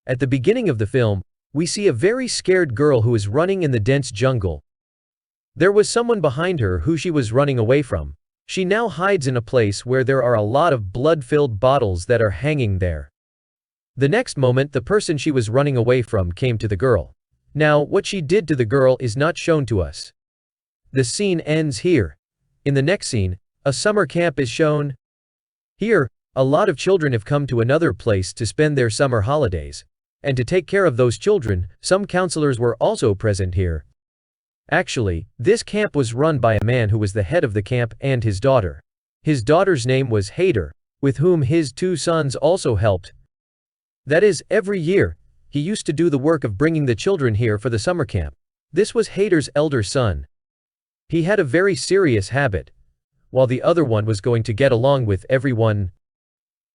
At the beginning of the film, we see a very scared girl who is running in the dense jungle. There was someone behind her who she was running away from. She now hides in a place where there are a lot of blood-filled bottles that are hanging there. The next moment the person she was running away from came to the girl. Now, what she did to the girl is not shown to us. The scene ends here. In the next scene, a summer camp is shown. Here, a lot of children have come to another place to spend their summer holidays. And to take care of those children, some counselors were also present here. Actually, this camp was run by a man who was the head of the camp and his daughter. His daughter's name was Haider, with whom his 2 sons also helped. That is, every year, he used to do the work of bringing the children here for the summer camp. This was Haider's elder son. He had a very serious habit, while the other one was going to get along with everyone.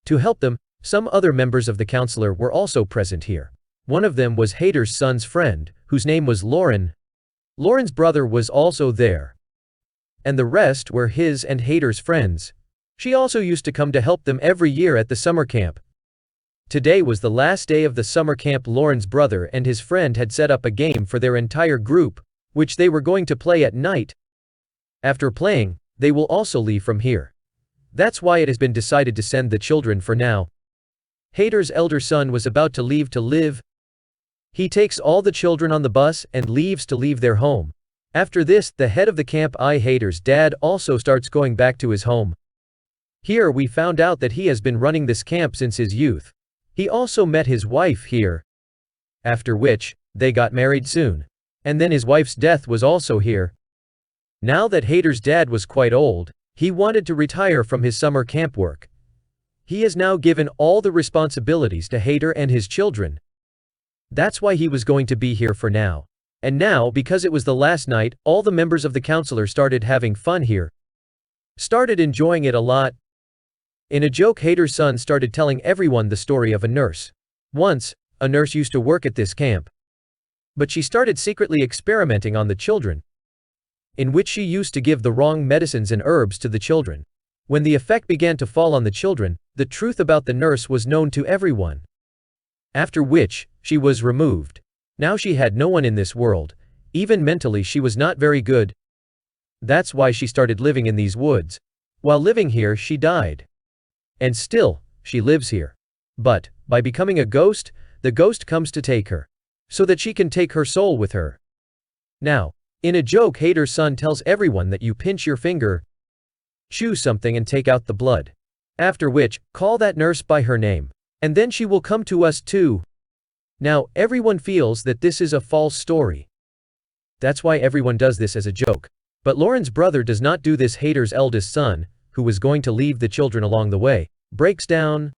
To help them, some other members of the counselor were also present here. One of them was Haider's son's friend, whose name was Lauren. Lauren's brother was also there. And the rest were his and Haider's friends. She also used to come to help them every year at the summer camp. Today was the last day of the summer camp. Lauren's brother and his friend had set up a game for their entire group, which they were going to play at night. After playing, they will also leave from here. That's why it has been decided to send the children for now. Haider's elder son was about to leave to live. He takes all the children on the bus and leaves to leave their home. After this, the head of the camp, Haider's dad, also starts going back to his home. Here we found out that he has been running this camp since his youth. He also met his wife here. After which, they got married soon. And then his wife's death was also here. Now that Haider's dad was quite old, he wanted to retire from his summer camp work. He has now given all the responsibilities to Haider and his children. That's why he was going to be here for now. And now, because it was the last night, all the members of the counselor started having fun here. Started enjoying it a lot. In a joke, Haider's son started telling everyone the story of a nurse. Once, a nurse used to work at this camp. But she started secretly experimenting on the children, in which she used to give the wrong medicines and herbs to the children. When the effect began to fall on the children, the truth about the nurse was known to everyone. After which, she was removed. Now she had no one in this world. Even mentally she was not very good. That's why she started living in these woods. While living here she died. And still, she lives here. But, by becoming a ghost, the ghost comes to take her, so that she can take her soul with her. Now, in a joke, Haider's son tells everyone that you pinch your finger, chew something and take out the blood. After which, call that nurse by her name. And then she will come to us too. Now, everyone feels that this is a false story. That's why everyone does this as a joke. But Lauren's brother does not do this. Haider's eldest son, who was going to leave the children along the way, breaks down.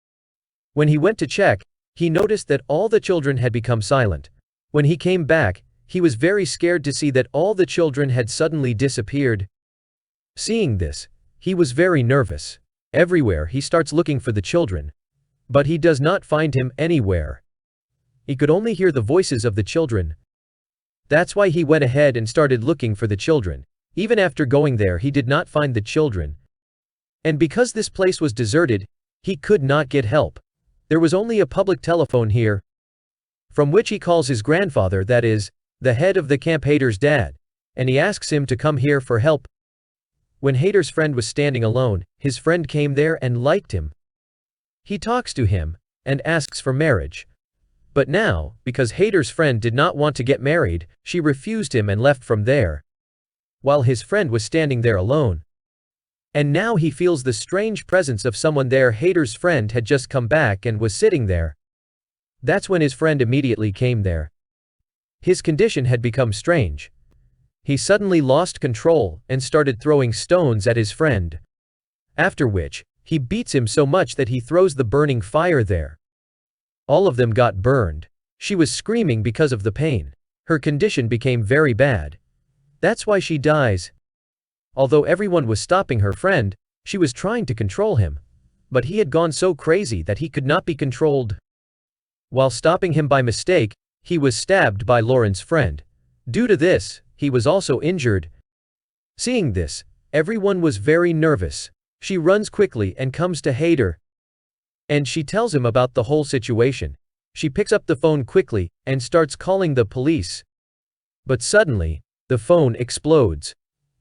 When he went to check, he noticed that all the children had become silent. When he came back, he was very scared to see that all the children had suddenly disappeared. Seeing this, he was very nervous. Everywhere he starts looking for the children. But he does not find him anywhere. He could only hear the voices of the children. That's why he went ahead and started looking for the children. Even after going there, he did not find the children. And because this place was deserted, he could not get help. There was only a public telephone here, from which he calls his grandfather, that is, the head of the camp, Haider's dad, and he asks him to come here for help. When Haider's friend was standing alone, his friend came there and liked him. He talks to him and asks for marriage. But now, because Haider's friend did not want to get married, she refused him and left from there, while his friend was standing there alone. And now he feels the strange presence of someone there. Haider's friend had just come back and was sitting there. That's when his friend immediately came there. His condition had become strange. He suddenly lost control and started throwing stones at his friend. After which, he beats him so much that he throws the burning fire there. All of them got burned. She was screaming because of the pain. Her condition became very bad. That's why she dies. Although everyone was stopping her friend, she was trying to control him. But he had gone so crazy that he could not be controlled. While stopping him by mistake, he was stabbed by Lauren's friend. Due to this, he was also injured. Seeing this, everyone was very nervous. She runs quickly and comes to Haider. And she tells him about the whole situation. She picks up the phone quickly and starts calling the police. But suddenly, the phone explodes.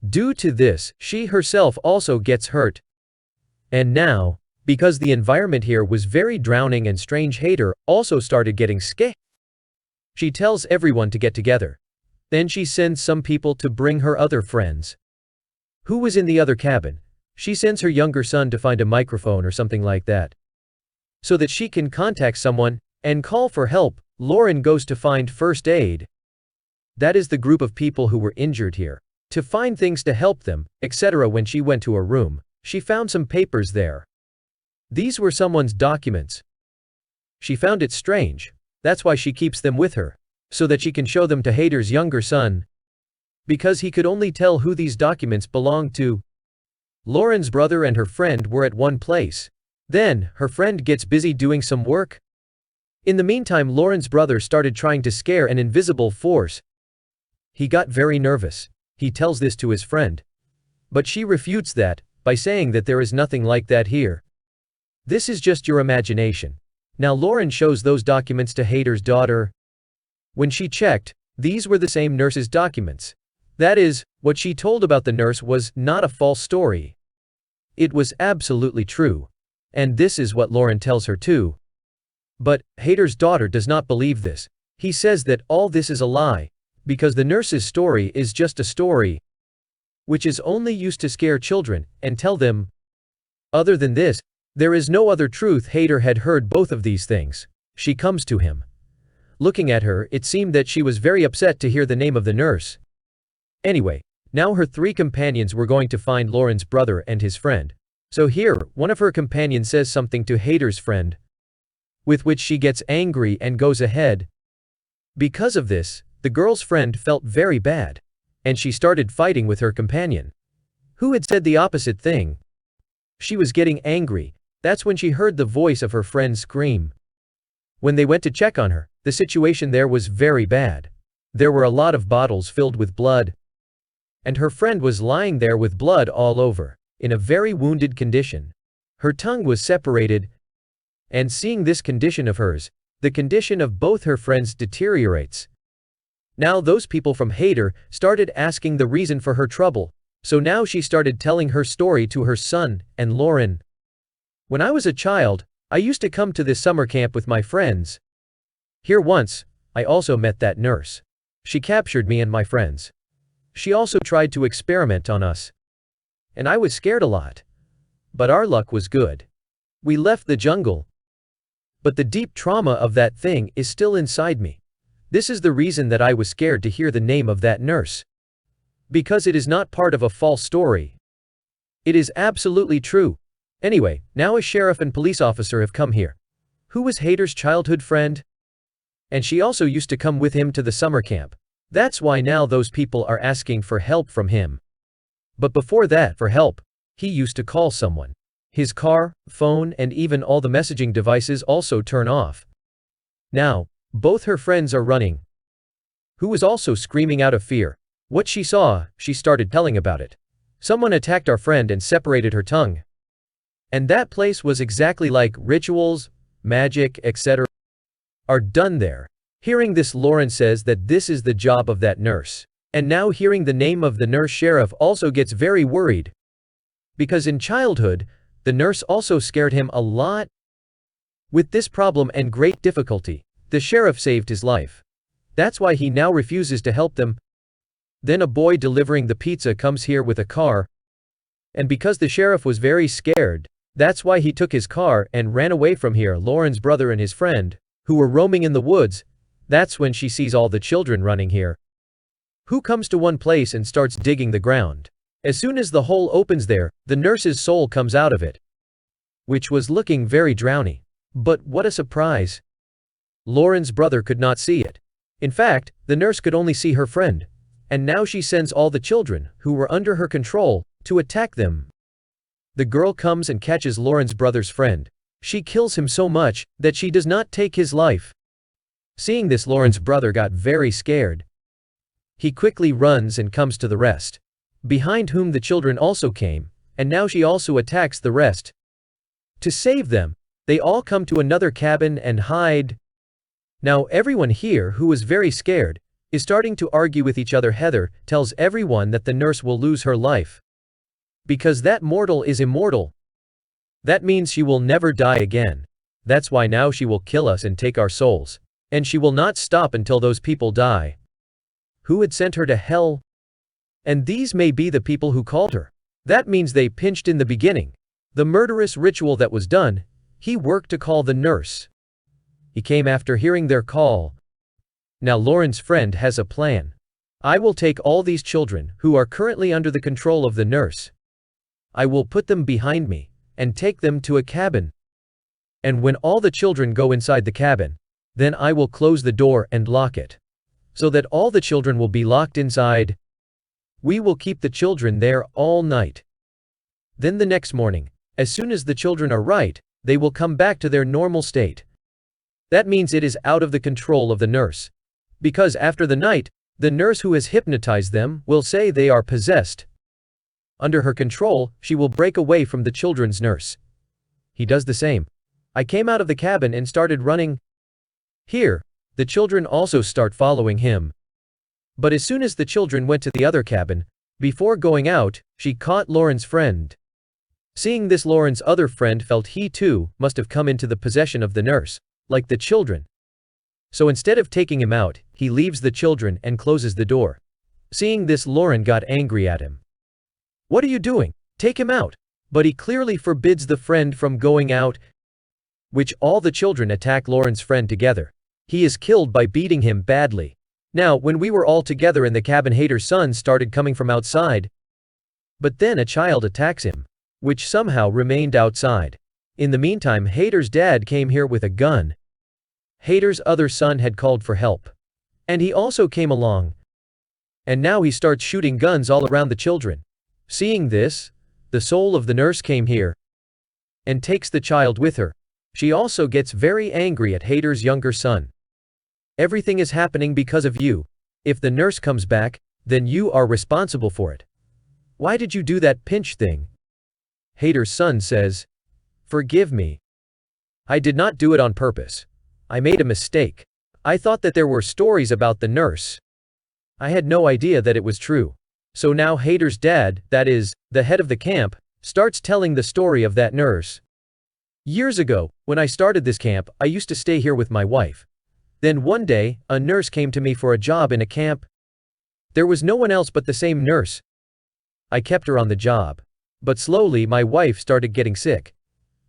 Due to this, she herself also gets hurt. And now, because the environment here was very drowning and strange, Haider also started getting scared. She tells everyone to get together. Then she sends some people to bring her other friends. Who was in the other cabin? She sends her younger son to find a microphone or something like that, so that she can contact someone and call for help. Lauren goes to find first aid. That is the group of people who were injured here, to find things to help them, etc. When she went to her room, she found some papers there. These were someone's documents. She found it strange. That's why she keeps them with her, so that she can show them to Haider's younger son, because he could only tell who these documents belonged to. Lauren's brother and her friend were at one place. Then, her friend gets busy doing some work. In the meantime, Lauren's brother started trying to scare an invisible force. He got very nervous. He tells this to his friend. But she refutes that, by saying that there is nothing like that here. This is just your imagination. Now Lauren shows those documents to Haider's daughter. When she checked, these were the same nurse's documents. That is, what she told about the nurse was not a false story. It was absolutely true. And this is what Lauren tells her too. But Haider's daughter does not believe this. He says that all this is a lie, because the nurse's story is just a story, which is only used to scare children and tell them. Other than this, there is no other truth. Haider had heard both of these things. She comes to him. Looking at her, it seemed that she was very upset to hear the name of the nurse. Anyway, now her three companions were going to find Lauren's brother and his friend. So here, one of her companions says something to Haider's friend, with which she gets angry and goes ahead. Because of this, the girl's friend felt very bad, and she started fighting with her companion, who had said the opposite thing. She was getting angry. That's when she heard the voice of her friend scream. When they went to check on her, the situation there was very bad. There were a lot of bottles filled with blood, and her friend was lying there with blood all over, in a very wounded condition. Her tongue was separated, and seeing this condition of hers, the condition of both her friends deteriorates. Now those people from Haider started asking the reason for her trouble, so now she started telling her story to her son and Lauren. When I was a child, I used to come to this summer camp with my friends. Here once, I also met that nurse. She captured me and my friends. She also tried to experiment on us. And I was scared a lot. But our luck was good. We left the jungle. But the deep trauma of that thing is still inside me. This is the reason that I was scared to hear the name of that nurse. Because it is not part of a false story. It is absolutely true. Anyway, now a sheriff and police officer have come here. Who was Haider's childhood friend? And she also used to come with him to the summer camp. That's why now those people are asking for help from him. But before that, for help, he used to call someone. His car, phone, and even all the messaging devices also turn off. Now, both her friends are running. Who was also screaming out of fear. What she saw, she started telling about it. Someone attacked our friend and separated her tongue. And that place was exactly like rituals, magic, etc. are done there. Hearing this, Lauren says that this is the job of that nurse. And now hearing the name of the nurse, sheriff also gets very worried. Because in childhood, the nurse also scared him a lot. With this problem and great difficulty, the sheriff saved his life. That's why he now refuses to help them. Then a boy delivering the pizza comes here with a car. And because the sheriff was very scared, that's why he took his car and ran away from here. Lauren's brother and his friend, who were roaming in the woods, that's when she sees all the children running here. Who comes to one place and starts digging the ground. As soon as the hole opens there, the nurse's soul comes out of it, which was looking very drowny. But what a surprise! Lauren's brother could not see it. In fact, the nurse could only see her friend. And now she sends all the children, who were under her control, to attack them. The girl comes and catches Lauren's brother's friend. She kills him so much that she does not take his life. Seeing this, Lauren's brother got very scared. He quickly runs and comes to the rest, behind whom the children also came, and now she also attacks the rest. To save them, they all come to another cabin and hide. Now everyone here who was very scared is starting to argue with each other. Heather tells everyone that the nurse will lose her life. Because that mortal is immortal. That means she will never die again. That's why now she will kill us and take our souls. And she will not stop until those people die. Who had sent her to hell? And these may be the people who called her. That means they pinched in the beginning. The murderous ritual that was done, he worked to call the nurse. He came after hearing their call. Now Lauren's friend has a plan. I will take all these children who are currently under the control of the nurse. I will put them behind me and take them to a cabin. And when all the children go inside the cabin, then I will close the door and lock it. So that all the children will be locked inside. We will keep the children there all night. Then the next morning, as soon as the children are right, they will come back to their normal state. That means it is out of the control of the nurse. Because after the night, the nurse who has hypnotized them will say they are possessed. Under her control, she will break away from the children's nurse. He does the same. I came out of the cabin and started running. Here, the children also start following him. But as soon as the children went to the other cabin, before going out, she caught Lauren's friend. Seeing this, Lauren's other friend felt he too must have come into the possession of the nurse, like the children. So instead of taking him out, he leaves the children and closes the door. Seeing this, Lauren got angry at him. What are you doing? Take him out. But he clearly forbids the friend from going out, which all the children attack Lauren's friend together. He is killed by beating him badly. Now, when we were all together in the cabin, Haider's son started coming from outside. But then a child attacks him, which somehow remained outside. In the meantime, Haider's dad came here with a gun. Haider's other son had called for help. And he also came along. And now he starts shooting guns all around the children. Seeing this, the soul of the nurse came here and takes the child with her. She also gets very angry at Haider's younger son. Everything is happening because of you. If the nurse comes back, then you are responsible for it. Why did you do that pinch thing? Haider's son says, forgive me. I did not do it on purpose. I made a mistake. I thought that there were stories about the nurse. I had no idea that it was true. So now Haider's dad, that is, the head of the camp, starts telling the story of that nurse. Years ago, when I started this camp, I used to stay here with my wife. Then one day, a nurse came to me for a job in a camp. There was no one else but the same nurse. I kept her on the job. But slowly my wife started getting sick,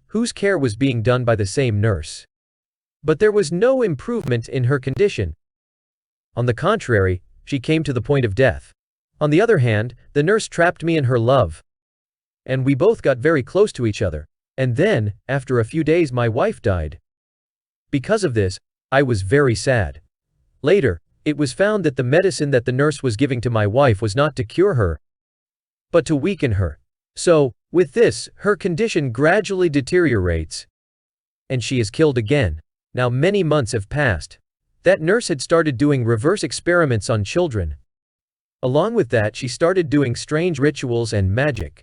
whose care was being done by the same nurse. But there was no improvement in her condition. On the contrary, she came to the point of death. On the other hand, the nurse trapped me in her love. And we both got very close to each other. And then, after a few days, my wife died. Because of this, I was very sad. Later, it was found that the medicine that the nurse was giving to my wife was not to cure her, but to weaken her. So, with this, her condition gradually deteriorates. And she is killed again. Now many months have passed. That nurse had started doing reverse experiments on children. Along with that, she started doing strange rituals and magic,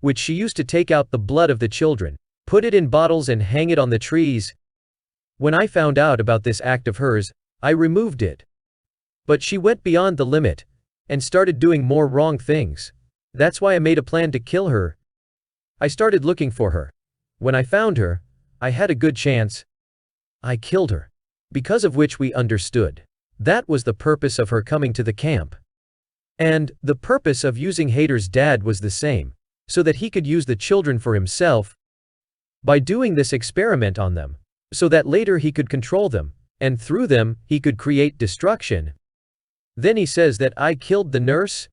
which she used to take out the blood of the children, put it in bottles and hang it on the trees. When I found out about this act of hers, I removed it. But she went beyond the limit and started doing more wrong things. That's why I made a plan to kill her. I started looking for her. When I found her, I had a good chance. I killed her. Because of which we understood. That was the purpose of her coming to the camp. And the purpose of using Haider's dad was the same, so that he could use the children for himself by doing this experiment on them, so that later he could control them, and through them, he could create destruction. Then he says that I killed the nurse,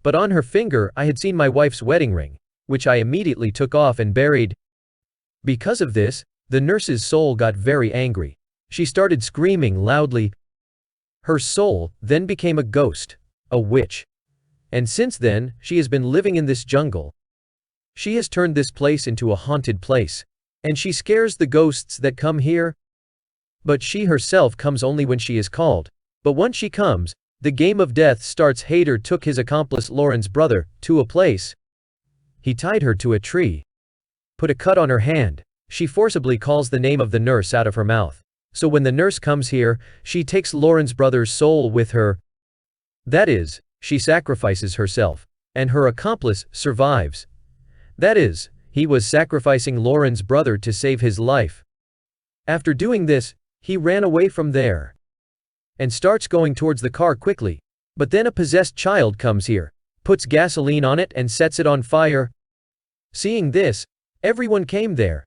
but on her finger I had seen my wife's wedding ring, which I immediately took off and buried. Because of this, the nurse's soul got very angry. She started screaming loudly. Her soul then became a ghost, a witch. And since then, she has been living in this jungle. She has turned this place into a haunted place, and she scares the ghosts that come here. But she herself comes only when she is called. But once she comes, the game of death starts. Haider took his accomplice Lauren's brother to a place. He tied her to a tree, put a cut on her hand. She forcibly calls the name of the nurse out of her mouth. So when the nurse comes here, she takes Lauren's brother's soul with her. That is, she sacrifices herself, and her accomplice survives. That is, he was sacrificing Lauren's brother to save his life. After doing this, he ran away from there and starts going towards the car quickly. But then a possessed child comes here, puts gasoline on it and sets it on fire. Seeing this, everyone came there.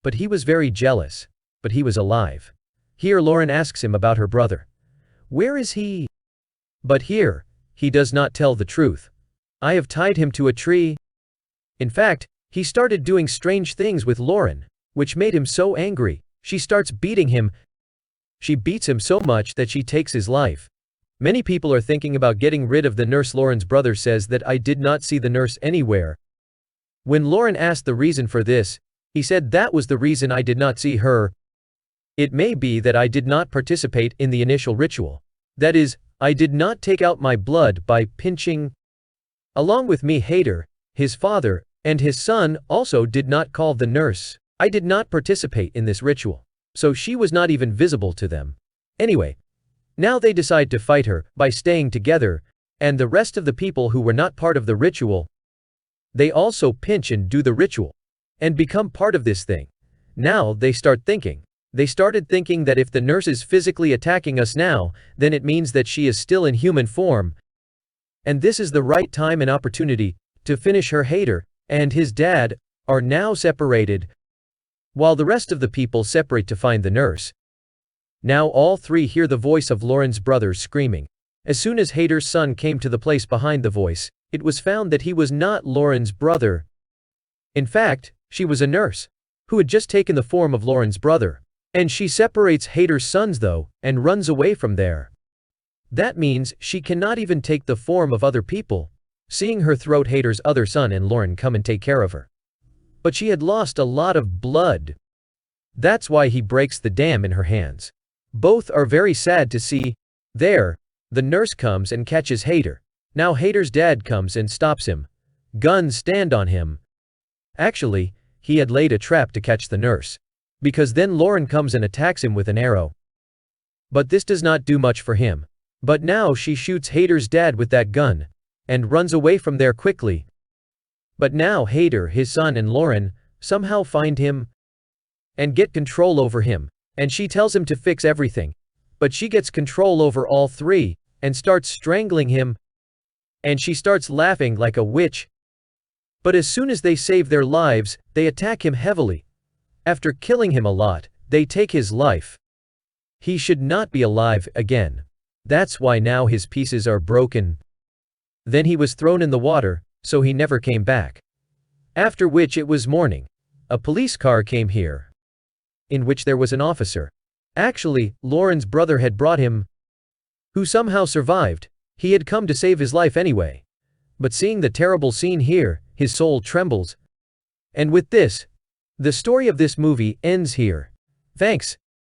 But he was very jealous. But he was alive. Here Lauren asks him about her brother. Where is he? But here, he does not tell the truth. I have tied him to a tree. In fact, he started doing strange things with Lauren, which made him so angry. She starts beating him. She beats him so much that she takes his life. Many people are thinking about getting rid of the nurse. Lauren's brother says that I did not see the nurse anywhere. When Lauren asked the reason for this, he said that was the reason I did not see her. It may be that I did not participate in the initial ritual. That is, I did not take out my blood by pinching. Along with me, Haider, his father, and his son also did not call the nurse. I did not participate in this ritual, so she was not even visible to them. Anyway, now they decide to fight her by staying together, and the rest of the people who were not part of the ritual, they also pinch and do the ritual and become part of this thing. Now they started thinking that if the nurse is physically attacking us now, then it means that she is still in human form. And this is the right time and opportunity to finish her. Haider and his dad are now separated, while the rest of the people separate to find the nurse. Now all three hear the voice of Lauren's brother screaming. As soon as Haider's son came to the place behind the voice, it was found that he was not Lauren's brother. In fact, she was a nurse who had just taken the form of Lauren's brother. And she separates Haider's sons though, and runs away from there. That means she cannot even take the form of other people. Seeing her throat, Haider's other son and Lauren come and take care of her. But she had lost a lot of blood. That's why he breaks the dam in her hands. Both are very sad to see. There, the nurse comes and catches Haider. Now Haider's dad comes and stops him. Guns stand on him. Actually, he had laid a trap to catch the nurse. Because then Lauren comes and attacks him with an arrow. But this does not do much for him. But now she shoots Haider's dad with that gun, and runs away from there quickly. But now Haider, his son and Lauren, somehow find him, and get control over him, and she tells him to fix everything. But she gets control over all three, and starts strangling him, and she starts laughing like a witch. But as soon as they save their lives, they attack him heavily. After killing him a lot, they take his life. He should not be alive again. That's why now his pieces are broken. Then he was thrown in the water, so he never came back. After which it was morning. A police car came here, in which there was an officer. Actually, Lauren's brother had brought him, who somehow survived. He had come to save his life anyway. But seeing the terrible scene here, his soul trembles. And with this, the story of this movie ends here. Thanks.